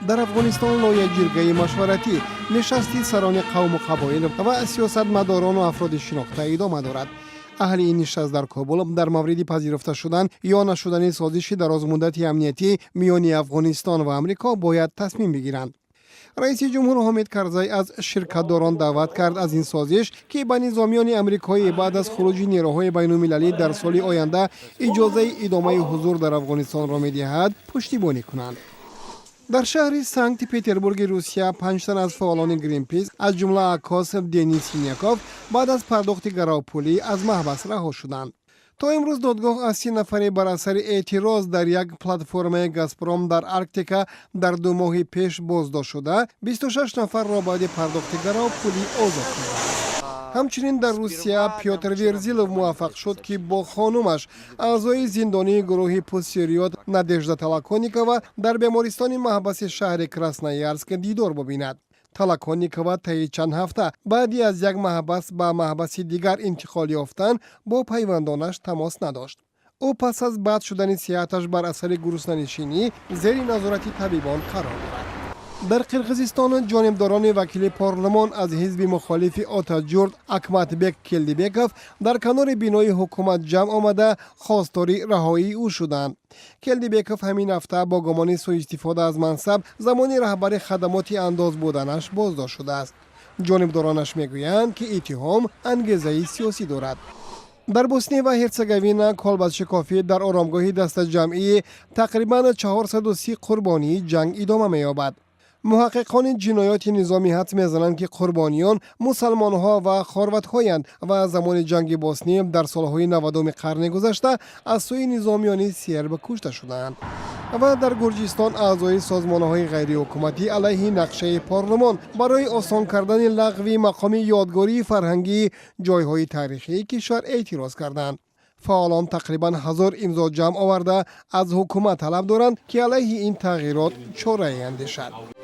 در افغانستان لایحه جرگه مشورتی نشستی سران قوم و قبایل و سیاستمداران و افراد شناخته ادامه دارد. اهل این نشست در کابل در مورد پذیرفته شدن یا نشدن سازش درازمدتی امنیتی میان افغانستان و آمریکا باید تصمیم بگیرند. رئیس جمهور حامد کرزی از شرکت‌داران دعوت کرد از این سازش که به نظامیان آمریکایی بعد از خروج نیروهای بین‌المللی در سال آینده اجازه ادامه حضور در افغانستان را می‌دهد پشتیبانی کنند. در شهر سنت پتربورگ روسیه 5 تن از فعالان گرین پیس از جمله عکاس دنیس سینیاکوف بعد از پرداخت گراوپولی از محبس رها شدند. تا امروز دادگاه از 3 نفر بر اثر اعتراض در یک پلتفرم گازپروم در آرکتیکا در 2 ماه پیش بازداشت شده 26 نفر را بعد پرداخت گراوپولی آزاد کرد. همچنین در روسیه پیوتر ورزیلوف موفق شد که با خانمش اعضای زندانی گروه پوسیریوت نادژدا تلاکونیکова در بیمارستان محبس شهر کراسنویارسک دیدار ببیند. تلاکونیکова طی چند هفته بعدی از یک محبس به محبس دیگر انتقال یافتن با پیوندانش تماس نداشت. او پس از بد شدن صحتش بر اثر گرسنه‌نشینی زیر نظارت طبیبان قرار دارد. در قرقیزستان جانبداران وکیل پارلمان از حزب مخالف آتاجورد اکماتبک کلدیبکوف در کنار بینای حکومت جمع آمده خواستار رهایی او شدند. کلدیبکوف همین هفته با گمان سوء استفاده از منصب زمانی رهبر خدمات انداز بودنش بازداشت شده است. جانبدارانش میگویند که اتهام انگیزه سیاسی دارد. در بوسنی و هرزگوین کالبدشکافی در آرامگاهی دست جمعی تقریباً 430 قربانی جنگ ادامه می‌یابد. محققان جنایات نظامی حدس می‌زنند که قربانیان مسلمان‌ها و خاروت‌هایند و زمان جنگ بوسنی در سال‌های 90 قرن گذشته از سوی نظامیان سرب کشته شدند. و در گرجستان اعضای سازمان‌های غیرحکومتی علیه نقشه پارلمان برای آسان کردن لغو مقام یادگاری فرهنگی جای‌های تاریخی کشور اعتراض کردند. فعالان تقریباً 1000 امضا جمع آورده از حکومت طلب دارند که علیه این تغییرات چاره‌ای اندیشد.